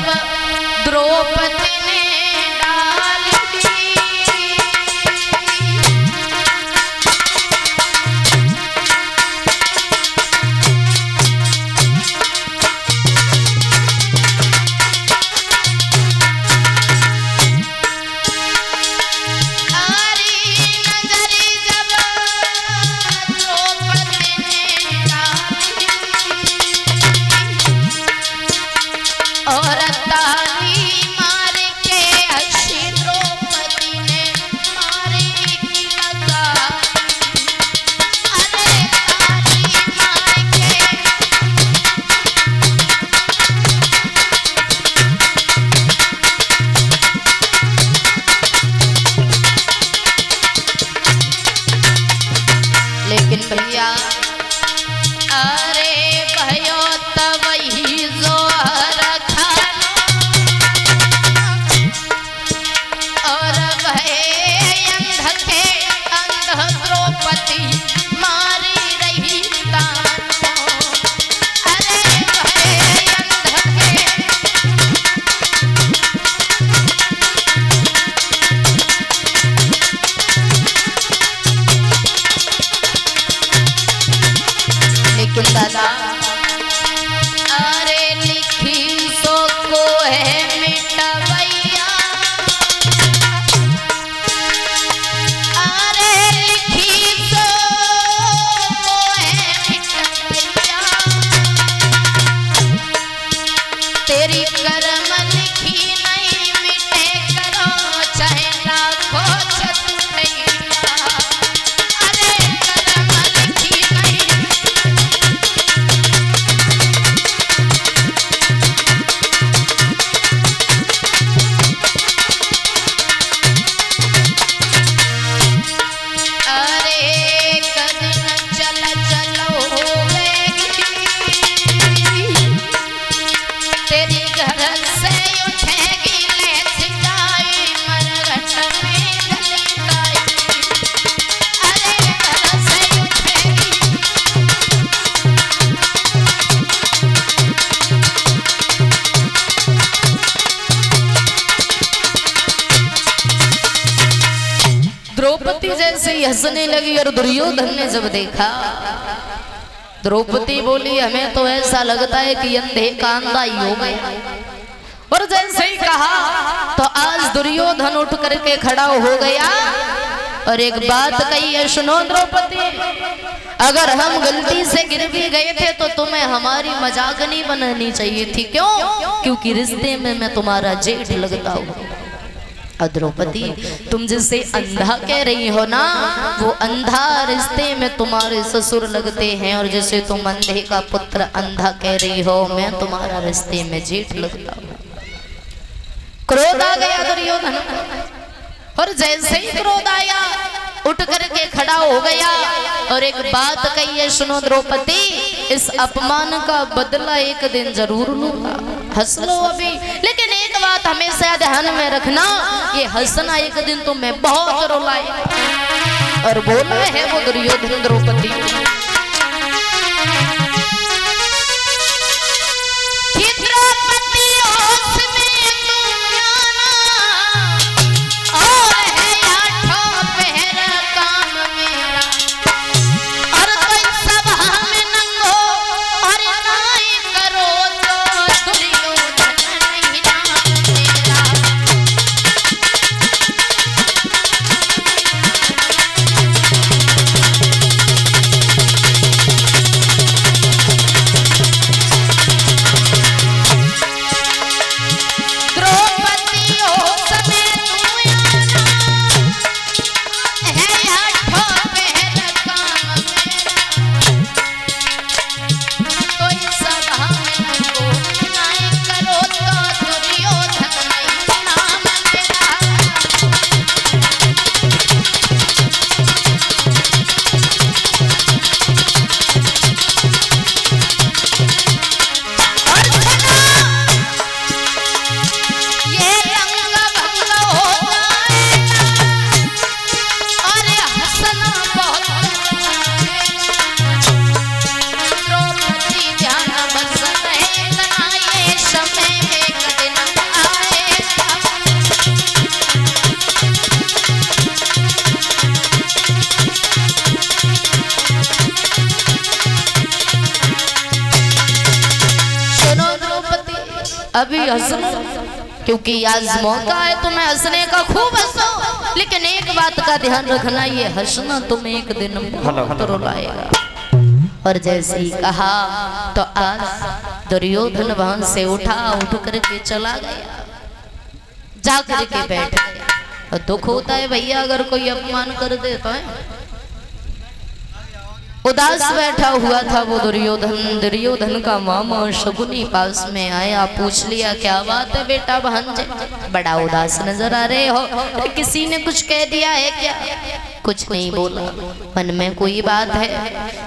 जब द्रौपदी ने डाल दी, लेकिन भैया अरे भयो तब ही जोहर खाना और भय अंध के अंध द्रौपदी मारी रही तानो। अरे भय अंध के लेकिन दादा अरे लिखी सो को है मिटवैया, अरे लिखी सो को है मिटवैया, तेरी कर्म लिखी नहीं मिटे करो चाहे लाखों छतैया। अरे कर्म लिखी नहीं द्रौपदी जैसे ही हंसने लगी और दुर्योधन ने जब देखा, द्रौपदी बोली हमें तो ऐसा लगता है कि अंधे का अंधा ही हो गया। और जैसे ही कहा तो आज दुर्योधन उठ करके खड़ा हो गया और एक बात कही है, सुनो द्रौपदी, अगर हम गलती से गिर भी गए थे तो तुम्हें हमारी मजाक नहीं बनानी चाहिए थी। क्यों? क्योंकि रिश्ते में मैं तुम्हारा जेठ लगता हूँ। द्रौपदी तुम जिसे अंधा कह रही हो ना, वो अंधा रिश्ते में तुम्हारे ससुर लगते हैं, और जैसे तुम अंधे का पुत्र अंधा कह रही हो, मैं तुम्हारा रिश्ते में जेठ लगता हूँ। क्रोध आ गया दुर्योधन, और जैसे ही क्रोध आया उठ करके खड़ा हो गया और एक बात कही है, सुनो द्रौपदी, इस अपमान का बदला एक दिन जरूर लूंगा। हंस लो अभी, लेकिन एक बात हमेशा ध्यान में रखना, ये हंसना एक दिन तुम्हें बहुत रुलाएगा। और बोला है वो दुर्योधन द्रौपदी अभी हंसो, क्योंकि आज मौका है तुम्हें हंसने का, खूब हंसो। लेकिन एक बात का ध्यान रखना, ये हंसना तुम्हें एक दिन बहुत रुलाएगा। और जैसे ही कहा तो आज दुर्योधन वहां से उठा, उठ करके चला गया, जा करके बैठ गया। और दुख होता है भैया अगर कोई अपमान कर दे तो है। उदास बैठा हुआ था वो दुर्योधन। दुर्योधन का मामा शकुनी पास में आया, पूछ लिया क्या बात है बेटा भांजे, बड़ा उदास नजर आ रहे हो, किसी ने कुछ कह दिया है क्या? कुछ नहीं बोला, मन में कोई बात है,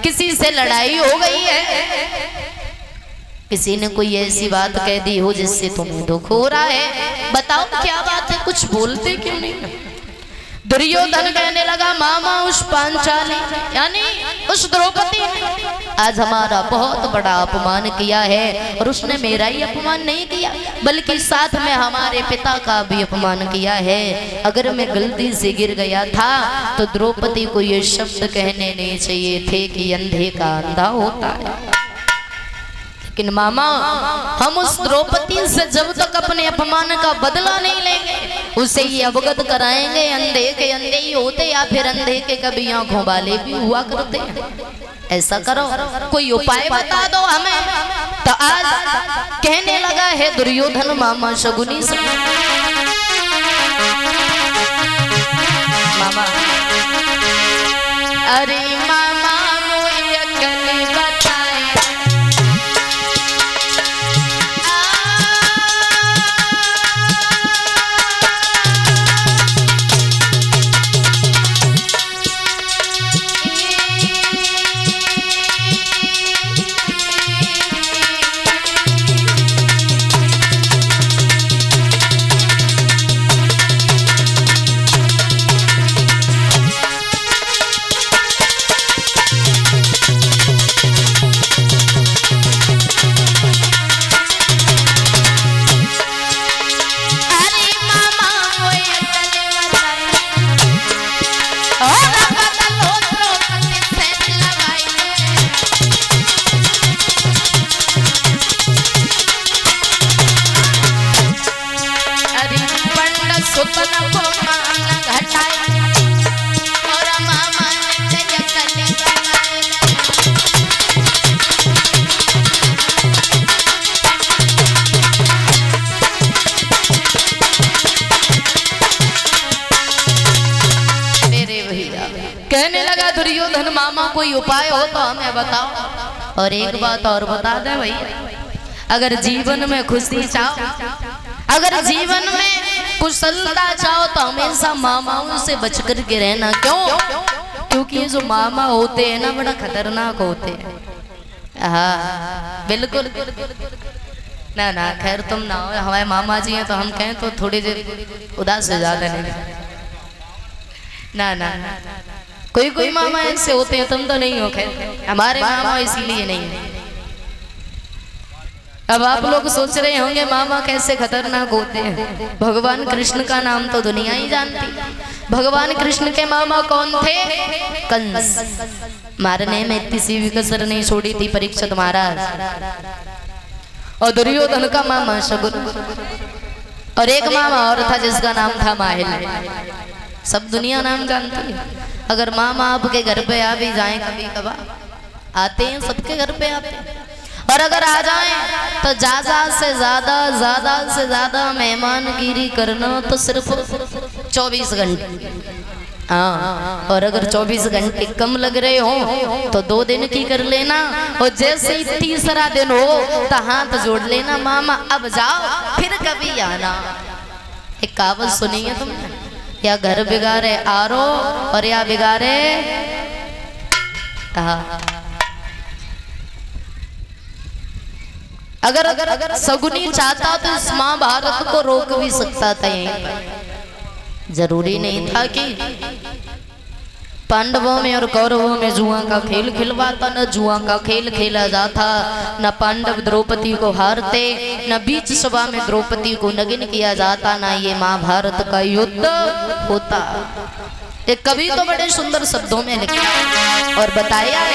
किसी से लड़ाई हो गई है, किसी ने कोई ऐसी बात कह दी हो जिससे तुम्हें दुख हो रहा है, बताओ क्या बात है, कुछ बोलते क्यों नहीं? दुर्योधन कहने लगा मामा उस पांचाली यानी उस द्रौपदी ने आज हमारा बहुत बड़ा अपमान किया है, और उसने मेरा ही अपमान नहीं किया बल्कि साथ में हमारे पिता का भी अपमान किया है। अगर मैं गलती से गिर गया था तो द्रौपदी को ये शब्द कहने नहीं चाहिए थे कि अंधे का अंधा होता है। लेकिन मामा हम उस द्रौपदी से जब तक अपने अपमान का बदला नहीं लेंगे उसे ये अवगत कराएंगे अंधे के अंधे ही होते या फिर अंधे के कभी आंखों वाले भी हुआ करते हैं। ऐसा करो, कोई उपाय बता दो हमें। तो आज कहने लगा है दुर्योधन मामा शकुनी से, मामा अरे मामा मुझे कल बताए कहने लगा दुर्योधन मामा कोई उपाय हो तो हमें बताओ। और एक बात और बता दे भैया, अगर जीवन में खुशी चाहो, अगर जीवन में कुशलता चाहो तो हमेशा मामाओं से बच कर के रहना। क्यों? क्योंकि जो मामा होते हैं ना बड़ा खतरनाक होते हैं। हाँ बिल्कुल ना ना, खैर तुम ना हो, हमारे मामा जी हैं तो हम कहें तो थोड़ी देर उदास हो जाते नहीं। ना ना कोई कोई मामा ऐसे होते हैं, तुम तो नहीं हो, खैर हमारे मामा इसीलिए नहीं है। अब आप लोग सोच रहे होंगे मामा कैसे खतरनाक होते हैं। भगवान कृष्ण का नाम तो दुनिया ही जानती। भगवान कृष्ण के मामा कौन थे? कंस। मारने में किसी भी कसर नहीं छोड़ी थी परीक्षित महाराज। और दुर्योधन का मामा शकुन, और एक मामा और था जिसका नाम था माहिल। सब दुनिया नाम जानती है। अगर मामा आपके घर पे आ भी जाएं कभी कभार, आते हैं, सबके घर पे आते हैं, और अगर आ जाएं तो ज्यादा से ज्यादा मेहमानगिरी करना तो सिर्फ 24 घंटे। हाँ, और अगर 24 घंटे कम लग रहे हो तो 2 दिन की कर लेना, और जैसे ही तीसरा दिन हो तो हाथ जोड़ लेना, मामा अब जाओ फिर कभी आना। एक कहावत सुनी है तुमने, या घर बिगाड़े आरो और या बिगाड़े अगर सगुनी चाहता तो इस महाभारत को रोक भी सकता था। यहीं पर जरूरी नहीं था कि पांडवों में और कौरवों में जुआ का खेल खिलवाता, न जुआ का खेल खेला जाता, न पांडव द्रौपदी को हारते, न बीच सभा में द्रौपदी को नगिन किया जाता, न ये महाभारत का युद्ध होता। एक कवि तो बड़े सुंदर शब्दों में लिखा और बताया है,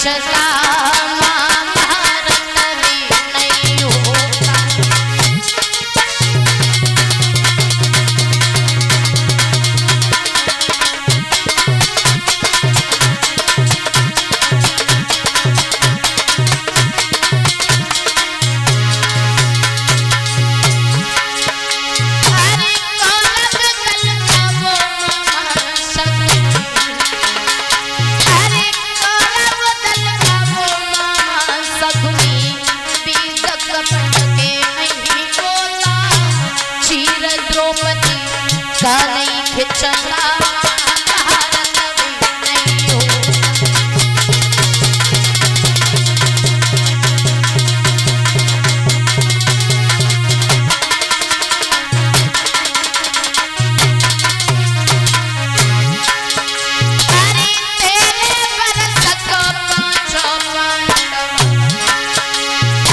खिंचता महाभारत भी नहीं होता। का नहीं खिंचता महाभारत भी नहीं होता। अरे तेरे बरस को पांचों पांडव,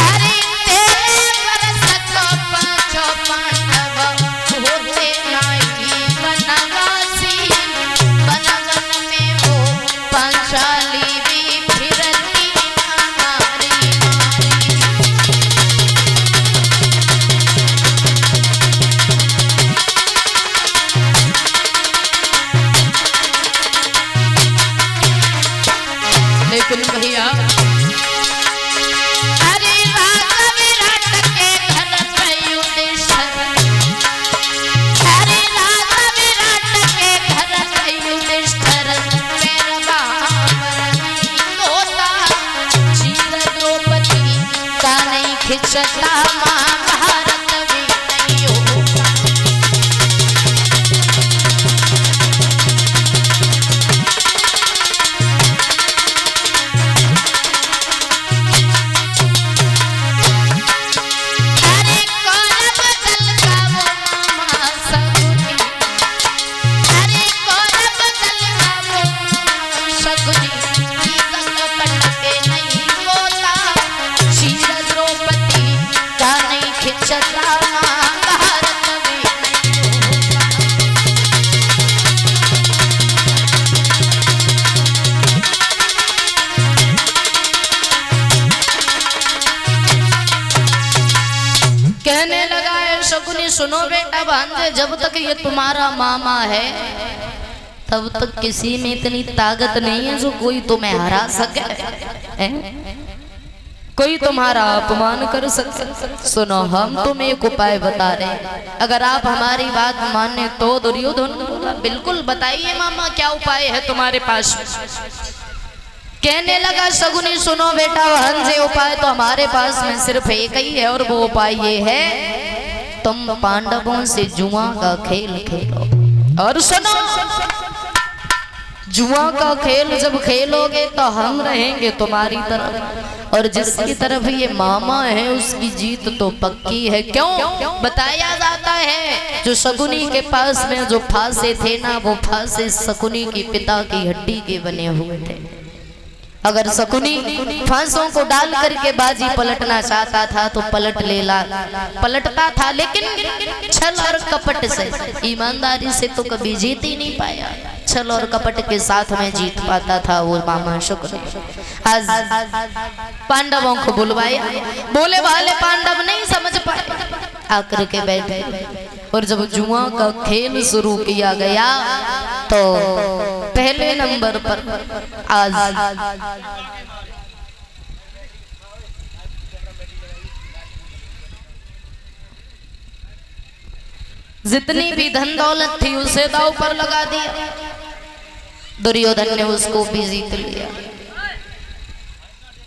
अरे तेरे बरस को पांचों पांडव होते नहीं बनवासी। बनवन में वो पांचाली भी फिरती मारी मारी। लेकिन भैया अरे राजा विराट के घर पे युधिष्ठिर, अरे राजा विराट के घर पे युधिष्ठिर पैर बाबर नहीं होता। चीर द्रौपदी का नहीं खिंचता महाभारत भी नहीं होता। अरे कौरव दल का वो मामा शकुनी, अरे कौरव दल का वो मामा शकुनी कपट के नहीं होता। चीर द्रौपदी का नहीं खिंचता महाभारत भी नहीं होता। कहने लगा है शकुनी, सुनो बेटा भांजे, जब तक ये तुम्हारा मामा है तब तक किसी में इतनी ताकत नहीं है जो कोई तुम्हें हरा सके, कोई तुम्हारा अपमान कर सके। सुनो, हम तुम्हें एक उपाय बता रहे हैं, अगर आप हमारी बात माने तो। दुर्योधन बोला, बिल्कुल बताइए मामा, क्या उपाय है तुम्हारे पास? कहने लगा शकुनी, सुनो बेटा भांजे, उपाय तो हमारे पास में सिर्फ एक ही है, और वो उपाय ये है, तुम पांडवों से जुआ का खेल खेलो। और सुनो, जुआ का खेल जब खेलोगे तो हम रहेंगे तुम्हारी तरफ, और जिसकी तरफ ये मामा है उसकी जीत तो पक्की है। क्यों? बताया जाता है जो शकुनी के पास में जो फांसे थे ना, वो फांसे शकुनी की पिता की हड्डी के बने हुए थे। अगर शकुनी फांसों को डाल करके बाजी पलटना चाहता था तो पलटता था, लेकिन छल और कपट से, ईमानदारी से तो कभी जीत ही नहीं पाया। छल और कपट के साथ में जीत पाता था वो मामा शुक्र। आज पांडवों को बुलवाया, बोले वाले पांडव नहीं समझ पाए, आकर के बैठे, और जब जुआ का खेल शुरू किया गया तो पहले नंबर पर आज जितनी भी धन दौलत थी उसे दांव पर लगा दिया। दुर्योधन ने उसको भी जीत लिया,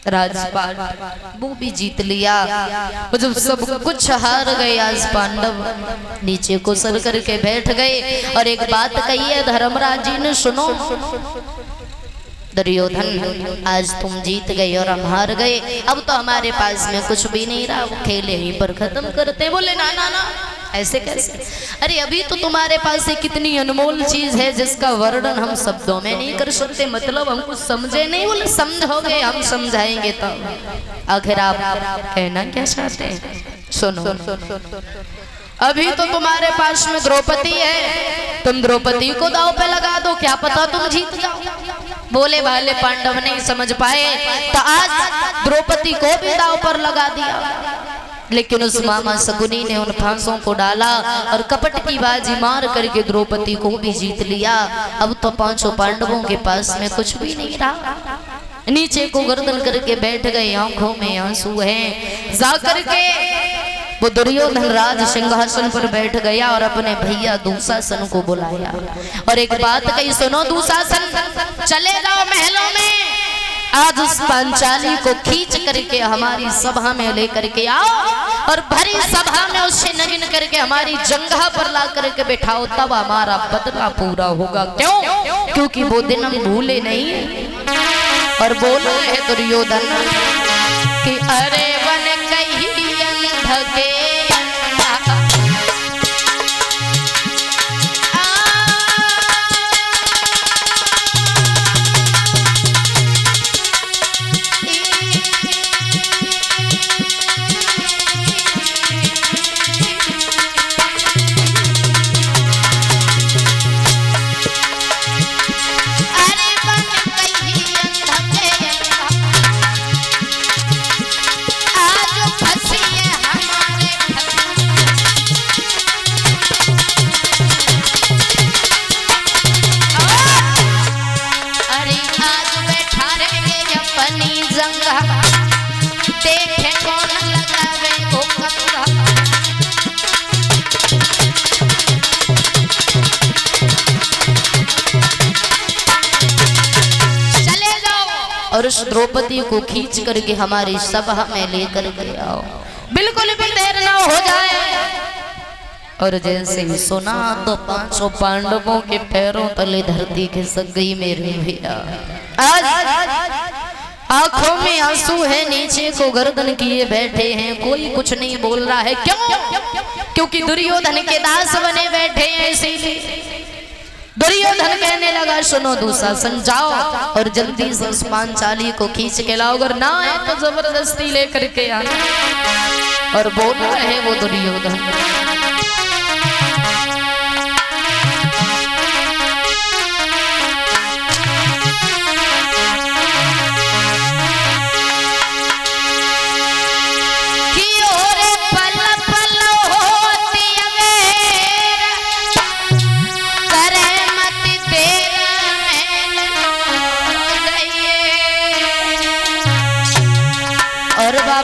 राजपाट वो भी जीत लिया। जब सब कुछ हार गए, आज पांडव नीचे को सर करके बैठ गए, और एक बात कही है धर्मराज जी ने, सुनो दुर्योधन, आज तुम जीत गए और हम हार गए, अब तो हमारे पास में कुछ भी नहीं रहा, वो खेल यहीं पर खत्म करते। बोले ना ना ना, ऐसे कैसे? अरे अभी तो तुम्हारे पास एक कितनी अनमोल चीज है जिसका वर्णन हम शब्दों में नहीं कर सकते, मतलब हम कुछ समझे नहीं। बोले समझोगे, हम समझाएंगे तब। आखिर आप कहना क्या चाहते हैं? सुनो, अभी तो तुम्हारे पास में द्रौपदी है, तुम द्रौपदी को दांव पे लगा दो, क्या पता तुम जीत जाओ। बोले भाले पांडव नहीं समझ पाए तो आज द्रौपदी को भी दांव पर लगा दिया। लेकिन उस मामा शकुनी ने उन फांसों को डाला और कपट की बाजी मार करके द्रौपदी को भी जीत लिया। अब तो पांचों पांडवों के पास में कुछ भी नहीं रहा, नीचे को गर्दन करके बैठ गए, आंखों में आंसू हैं। जा करके वो दुर्योधन राज सिंहासन पर बैठ गया और अपने भैया दुशासन को बुलाया और एक बात कही, सुनो दुशासन, चले जाओ महलों में, आज उस पांचाली को खींच करके हमारी सभा में लेकर के आओ और भरी सभा में उससे नगिन करके हमारी जंघा पर ला करके बिठाओ, तब हमारा बदला पूरा होगा। क्यों? क्योंकि वो दिन हम भूले नहीं। और बोला है दुर्योधन कि अरे वन कही अंधके और उस द्रौपदी को खींच करके हमारी सभा में लेकर के आओ, बिल्कुल भी देर ना हो जाए। और जैसे ही सुना तो पांचों पांडवों के पैरों तले धरती खिसक गई मेरे भैया। आज आंखों में आंसू है, नीचे को गर्दन किए बैठे हैं, कोई कुछ नहीं बोल रहा है। क्यों? क्योंकि दुर्योधन के दास बने बैठे हैं। इसीलिए दुर्योधन कहने लगा, सुनो दुशासन, जाओ और जल्दी से उस पांचाली को खींच के लाओ, अगर ना आए तो जबरदस्ती लेकर के आना। और बोल रहे वो दुर्योधन,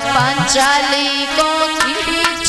पांचाली को खींच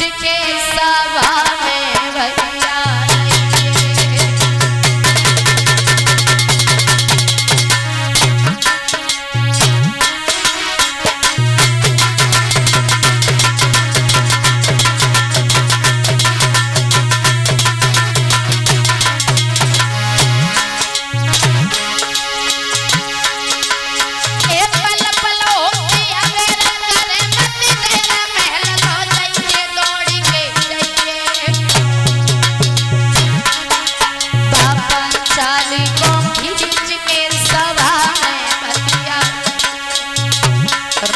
के सभा में भैया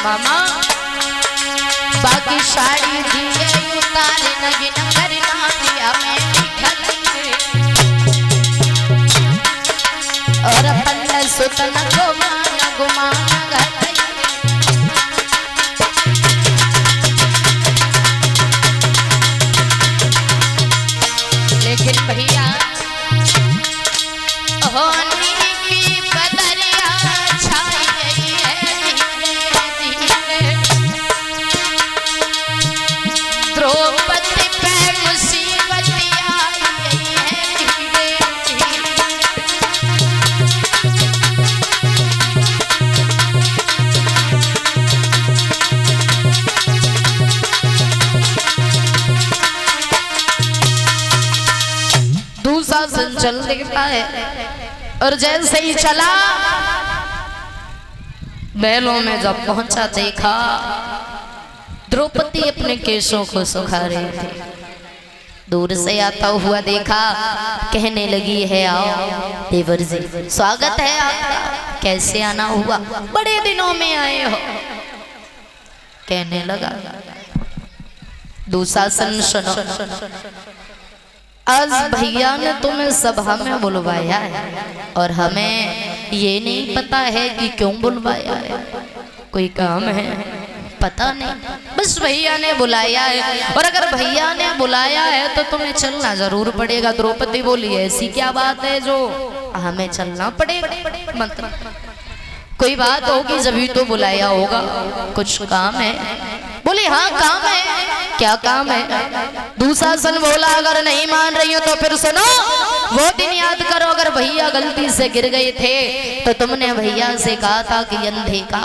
मामा बाकी साड़ी दिए उतारे नगिन करना दिया मैं और अपन सुतन गुमाना लेकिन भैया होनी की बदरिया छाई गई है, द्रौपदी पे मुसीबत आई है। दुशासन चल देता है और जैसे ही चला महलों में जब पहुंचा देखा द्रौपदी अपने केशों को सुखा रही थी। दूर से आता हुआ देखा, कहने लगी है, आओ देवर जी, स्वागत है आपका, कैसे आना हुआ, बड़े दिनों में आए हो। कहने लगा, दुशासन सुनो, आज भैया ने तुम्हें सभा में बुलवाया है और हमें ये नहीं पता है कि क्यों बुलवाया है, कोई काम है पता नहीं, बस भैया ने बुलाया है। और अगर भैया ने बुलाया है तो तुम्हें चलना जरूर पड़ेगा। द्रौपदी बोली ऐसी क्या बात है जो हमें चलना पड़ेगा, मतलब कोई बात होगी जभी तो बुलाया होगा, कुछ काम है। बोली हाँ काम है। क्या काम है? दुशासन बोला अगर नहीं मान रही हो तो फिर सुनो, वो दिन याद करो अगर भैया गलती से गिर गए थे तो तुमने भैया से कहा था कि अंधे का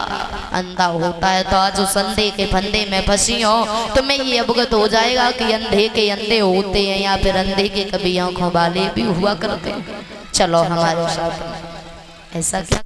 अंधा होता है। तो आज उस अंधे के फंदे में फंसी हो, तुम्हें ये अवगत हो जाएगा कि अंधे के अंधे होते हैं या फिर अंधे के कभी आंखों वाले भी हुआ करते हैं। चलो हमारे साथ। ऐसा क्या